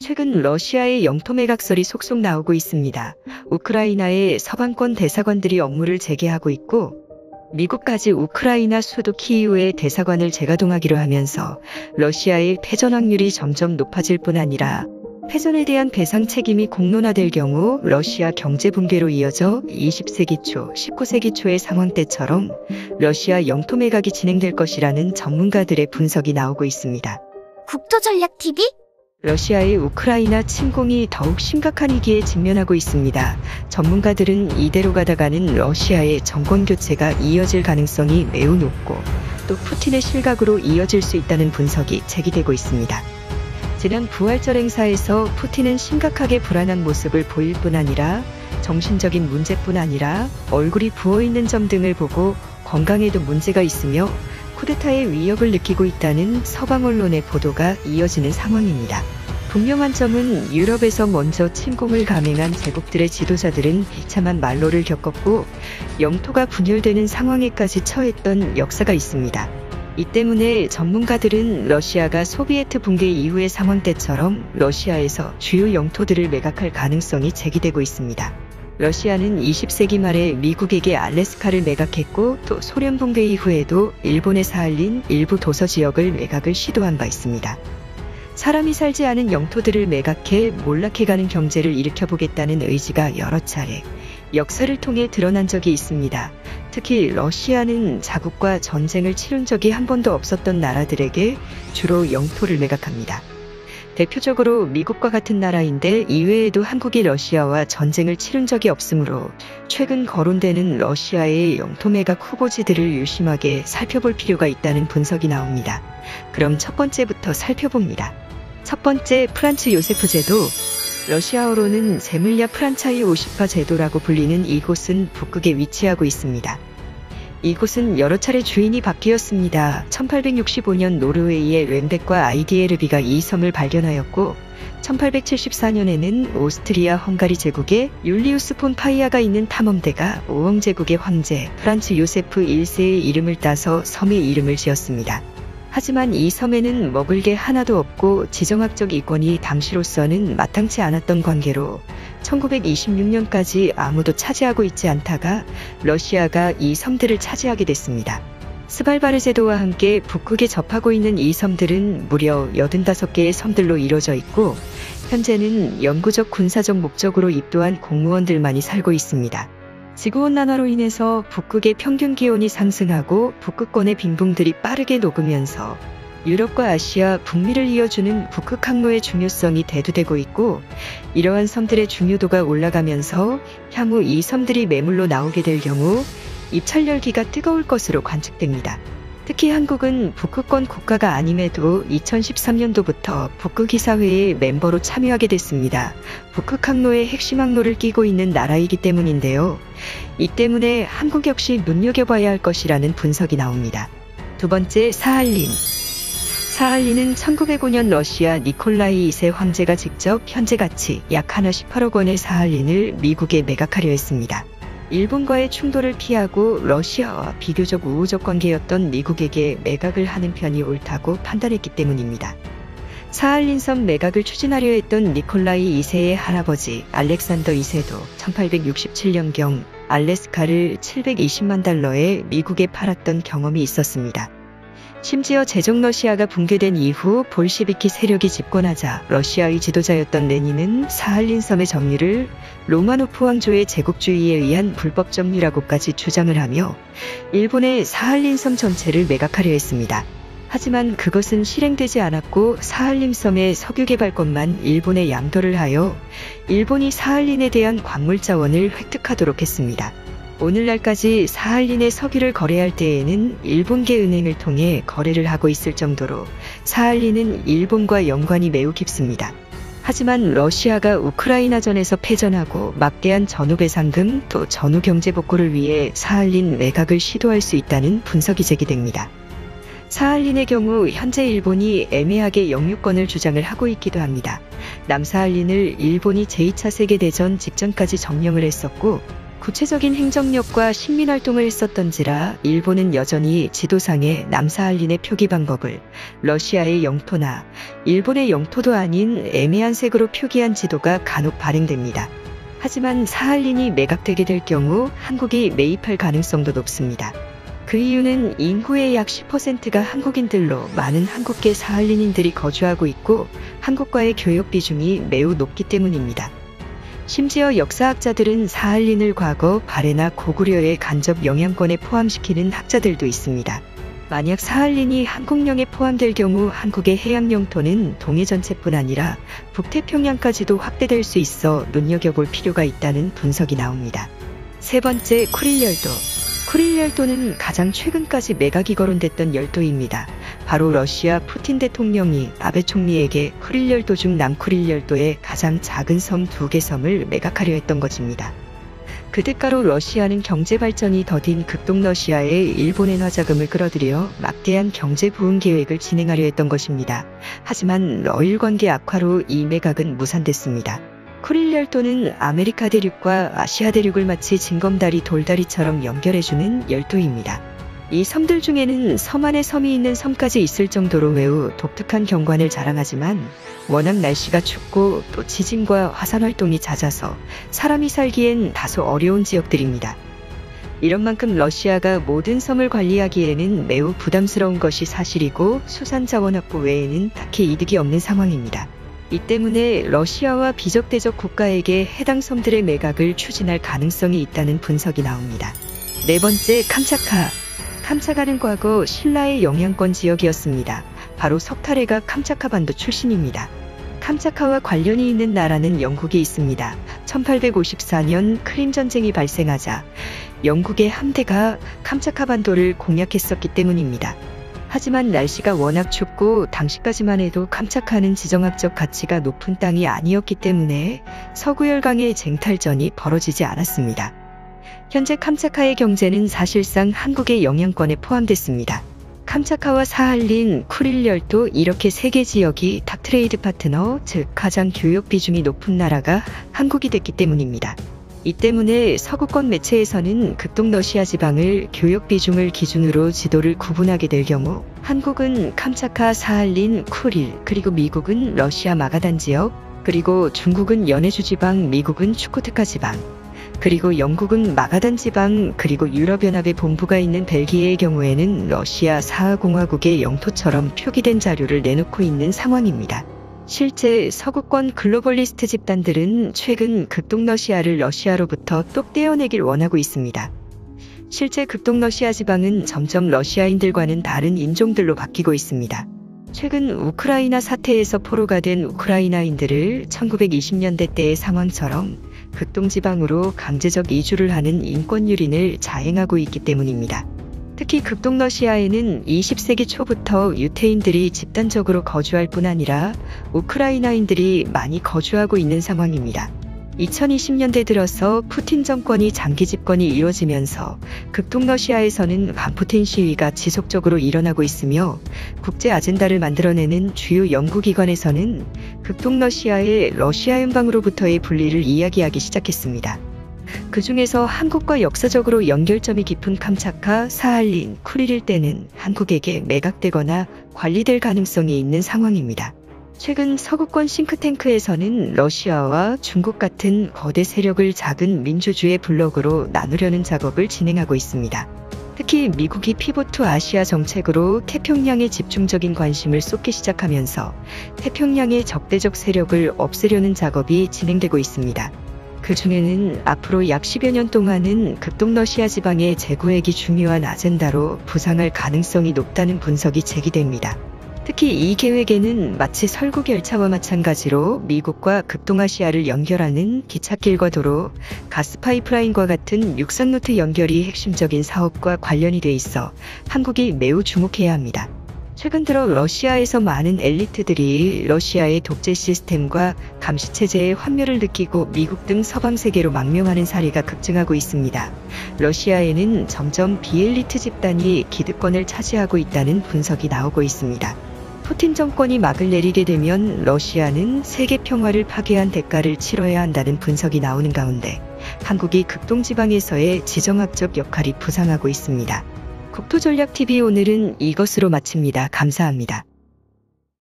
최근 러시아의 영토 매각설이 속속 나오고 있습니다. 우크라이나의 서방권 대사관들이 업무를 재개하고 있고, 미국까지 우크라이나 수도 키이우의 대사관을 재가동하기로 하면서 러시아의 패전 확률이 점점 높아질 뿐 아니라 패전에 대한 배상 책임이 공론화될 경우 러시아 경제 붕괴로 이어져 20세기 초, 19세기 초의 상황 때처럼 러시아 영토 매각이 진행될 것이라는 전문가들의 분석이 나오고 있습니다. 국토전략TV? 러시아의 우크라이나 침공이 더욱 심각한 위기에 직면하고 있습니다. 전문가들은 이대로 가다가는 러시아의 정권 교체가 이어질 가능성이 매우 높고 또 푸틴의 실각으로 이어질 수 있다는 분석이 제기되고 있습니다. 지난 부활절 행사에서 푸틴은 심각하게 불안한 모습을 보일 뿐 아니라 정신적인 문제뿐 아니라 얼굴이 부어있는 점 등을 보고 건강에도 문제가 있으며 쿠데타의 위협을 느끼고 있다는 서방 언론의 보도가 이어지는 상황입니다. 분명한 점은 유럽에서 먼저 침공을 감행한 제국들의 지도자들은 비참한 말로를 겪었고 영토가 분열되는 상황에까지 처했던 역사가 있습니다. 이 때문에 전문가들은 러시아가 소비에트 붕괴 이후의 상황 때처럼 러시아에서 주요 영토들을 매각할 가능성이 제기되고 있습니다. 러시아는 20세기 말에 미국에게 알래스카를 매각했고 또 소련 붕괴 이후에도 일본에 사할린 일부 도서 지역을 매각을 시도한 바 있습니다. 사람이 살지 않은 영토들을 매각해 몰락해가는 경제를 일으켜보겠다는 의지가 여러 차례 역사를 통해 드러난 적이 있습니다. 특히 러시아는 자국과 전쟁을 치른 적이 한 번도 없었던 나라들에게 주로 영토를 매각합니다. 대표적으로 미국과 같은 나라인데 이외에도 한국이 러시아와 전쟁을 치른 적이 없으므로 최근 거론되는 러시아의 영토 매각 후보지들을 유심하게 살펴볼 필요가 있다는 분석이 나옵니다. 그럼 첫 번째부터 살펴봅니다. 첫 번째, 프란츠 요세프 제도. 러시아어로는 제물야 프란차이 오시파 제도라고 불리는 이곳은 북극에 위치하고 있습니다. 이곳은 여러 차례 주인이 바뀌었습니다. 1865년 노르웨이의 렌벡과 아이디에르비가 이 섬을 발견하였고 1874년에는 오스트리아 헝가리 제국의 율리우스 폰 파이아가 있는 탐험대가 오엉 제국의 황제 프란츠 요세프 1세의 이름을 따서 섬의 이름을 지었습니다. 하지만 이 섬에는 먹을 게 하나도 없고 지정학적 이권이 당시로서는 마땅치 않았던 관계로 1926년까지 아무도 차지하고 있지 않다가 러시아가 이 섬들을 차지하게 됐습니다. 스발바르 제도와 함께 북극에 접하고 있는 이 섬들은 무려 85개의 섬들로 이루어져 있고 현재는 영구적 군사적 목적으로 입도한 공무원들만이 살고 있습니다. 지구온난화로 인해서 북극의 평균 기온이 상승하고 북극권의 빙봉들이 빠르게 녹으면서 유럽과 아시아, 북미를 이어주는 북극 항로의 중요성이 대두되고 있고 이러한 섬들의 중요도가 올라가면서 향후 이 섬들이 매물로 나오게 될 경우 입찰 열기가 뜨거울 것으로 관측됩니다. 특히 한국은 북극권 국가가 아님에도 2013년도부터 북극이사회의 멤버로 참여하게 됐습니다. 북극 항로의 핵심 항로를 끼고 있는 나라이기 때문인데요. 이 때문에 한국 역시 눈여겨봐야 할 것이라는 분석이 나옵니다. 두 번째, 사할린. 사할린은 1905년 러시아 니콜라이 2세 황제가 직접 현재 가치 약 하나 18억 원의 사할린을 미국에 매각하려 했습니다. 일본과의 충돌을 피하고 러시아와 비교적 우호적 관계였던 미국에게 매각을 하는 편이 옳다고 판단했기 때문입니다. 사할린섬 매각을 추진하려 했던 니콜라이 2세의 할아버지 알렉산더 2세도 1867년경 알래스카를 720만 달러에 미국에 팔았던 경험이 있었습니다. 심지어 제정 러시아가 붕괴된 이후 볼시비키 세력이 집권하자 러시아의 지도자였던 레닌은 사할린섬의 점유를 로마노프 왕조의 제국주의에 의한 불법 점유라고까지 주장을 하며 일본의 사할린섬 전체를 매각하려 했습니다. 하지만 그것은 실행되지 않았고 사할린섬의 석유 개발권만 일본에 양도를 하여 일본이 사할린에 대한 광물 자원을 획득하도록 했습니다. 오늘날까지 사할린의 석유를 거래할 때에는 일본계 은행을 통해 거래를 하고 있을 정도로 사할린은 일본과 연관이 매우 깊습니다. 하지만 러시아가 우크라이나전에서 패전하고 막대한 전후배상금 또 전후경제복구를 위해 사할린 매각을 시도할 수 있다는 분석이 제기됩니다. 사할린의 경우 현재 일본이 애매하게 영유권을 주장을 하고 있기도 합니다. 남사할린을 일본이 제2차 세계대전 직전까지 점령을 했었고 구체적인 행정력과 식민활동을 했었던지라 일본은 여전히 지도상의 남사할린의 표기 방법을 러시아의 영토나 일본의 영토도 아닌 애매한 색으로 표기한 지도가 간혹 발행됩니다. 하지만 사할린이 매각되게 될 경우 한국이 매입할 가능성도 높습니다. 그 이유는 인구의 약 10%가 한국인들로 많은 한국계 사할린인들이 거주하고 있고 한국과의 교역 비중이 매우 높기 때문입니다. 심지어 역사학자들은 사할린을 과거 발해나 고구려의 간접 영향권에 포함시키는 학자들도 있습니다. 만약 사할린이 한국령에 포함될 경우 한국의 해양 영토는 동해 전체뿐 아니라 북태평양까지도 확대될 수 있어 눈여겨볼 필요가 있다는 분석이 나옵니다. 세 번째, 쿠릴열도. 쿠릴열도는 가장 최근까지 매각이 거론됐던 열도입니다. 바로 러시아 푸틴 대통령이 아베 총리에게 쿠릴열도 중 남쿠릴열도의 가장 작은 섬 2개 섬을 매각하려 했던 것입니다. 그 대가로 러시아는 경제 발전이 더딘 극동러시아에 일본의 화자금을 끌어들여 막대한 경제 부흥 계획을 진행하려 했던 것입니다. 하지만 러일 관계 악화로 이 매각은 무산됐습니다. 쿠릴열도는 아메리카 대륙과 아시아 대륙을 마치 징검다리 돌다리처럼 연결해주는 열도입니다. 이 섬들 중에는 섬 안에 섬이 있는 섬까지 있을 정도로 매우 독특한 경관을 자랑하지만 워낙 날씨가 춥고 또 지진과 화산 활동이 잦아서 사람이 살기엔 다소 어려운 지역들입니다. 이런 만큼 러시아가 모든 섬을 관리하기에는 매우 부담스러운 것이 사실이고 수산 자원 확보 외에는 딱히 이득이 없는 상황입니다. 이 때문에 러시아와 비적대적 국가에게 해당 섬들의 매각을 추진할 가능성이 있다는 분석이 나옵니다. 네 번째, 캄차카. 캄차카는 과거 신라의 영향권 지역이었습니다. 바로 석탈해가 캄차카 반도 출신입니다. 캄차카와 관련이 있는 나라는 영국이 있습니다. 1854년 크림 전쟁이 발생하자 영국의 함대가 캄차카 반도를 공략했었기 때문입니다. 하지만 날씨가 워낙 춥고 당시까지만 해도 캄차카는 지정학적 가치가 높은 땅이 아니었기 때문에 서구열강의 쟁탈전이 벌어지지 않았습니다. 현재 캄차카의 경제는 사실상 한국의 영향권에 포함됐습니다. 캄차카와 사할린, 쿠릴열도 이렇게 3개 지역이 탑트레이드 파트너, 즉 가장 교역 비중이 높은 나라가 한국이 됐기 때문입니다. 이 때문에 서구권 매체에서는 극동러시아 지방을 교역 비중을 기준으로 지도를 구분하게 될 경우 한국은 캄차카, 사할린, 쿠릴, 그리고 미국은 러시아 마가단 지역, 그리고 중국은 연해주 지방, 미국은 추코트카 지방, 그리고 영국은 마가단 지방, 그리고 유럽연합의 본부가 있는 벨기에의 경우에는 러시아 사하공화국의 영토처럼 표기된 자료를 내놓고 있는 상황입니다. 실제 서구권 글로벌리스트 집단들은 최근 극동러시아를 러시아로부터 똑 떼어내길 원하고 있습니다. 실제 극동러시아 지방은 점점 러시아인들과는 다른 인종들로 바뀌고 있습니다. 최근 우크라이나 사태에서 포로가 된 우크라이나인들을 1920년대 때의 상황처럼 극동지방으로 강제적 이주를 하는 인권유린을 자행하고 있기 때문입니다. 특히 극동러시아에는 20세기 초부터 유태인들이 집단적으로 거주할 뿐 아니라 우크라이나인들이 많이 거주하고 있는 상황입니다. 2020년대 들어서 푸틴 정권이 장기 집권이 이루어지면서 극동러시아에서는 반푸틴 시위가 지속적으로 일어나고 있으며 국제 아젠다를 만들어내는 주요 연구기관에서는 극동러시아의 러시아 연방으로부터의 분리를 이야기하기 시작했습니다. 그 중에서 한국과 역사적으로 연결점이 깊은 캄차카, 사할린, 쿠릴일 때는 한국에게 매각되거나 관리될 가능성이 있는 상황입니다. 최근 서구권 싱크탱크에서는 러시아와 중국 같은 거대 세력을 작은 민주주의 블록으로 나누려는 작업을 진행하고 있습니다. 특히 미국이 피보트 아시아 정책으로 태평양에 집중적인 관심을 쏟기 시작하면서 태평양의 적대적 세력을 없애려는 작업이 진행되고 있습니다. 그 중에는 앞으로 약 10여 년 동안은 극동러시아 지방의 재구획이 중요한 아젠다로 부상할 가능성이 높다는 분석이 제기됩니다. 특히 이 계획에는 마치 설국 열차와 마찬가지로 미국과 극동아시아를 연결하는 기찻길과 도로, 가스파이프라인과 같은 육상루트 연결이 핵심적인 사업과 관련이 돼 있어 한국이 매우 주목해야 합니다. 최근 들어 러시아에서 많은 엘리트들이 러시아의 독재 시스템과 감시체제의 환멸을 느끼고 미국 등 서방 세계로 망명하는 사례가 급증하고 있습니다. 러시아에는 점점 비엘리트 집단이 기득권을 차지하고 있다는 분석이 나오고 있습니다. 푸틴 정권이 막을 내리게 되면 러시아는 세계 평화를 파괴한 대가를 치러야 한다는 분석이 나오는 가운데 한국이 극동지방에서의 지정학적 역할이 부상하고 있습니다. 국토전략TV 오늘은 이것으로 마칩니다. 감사합니다.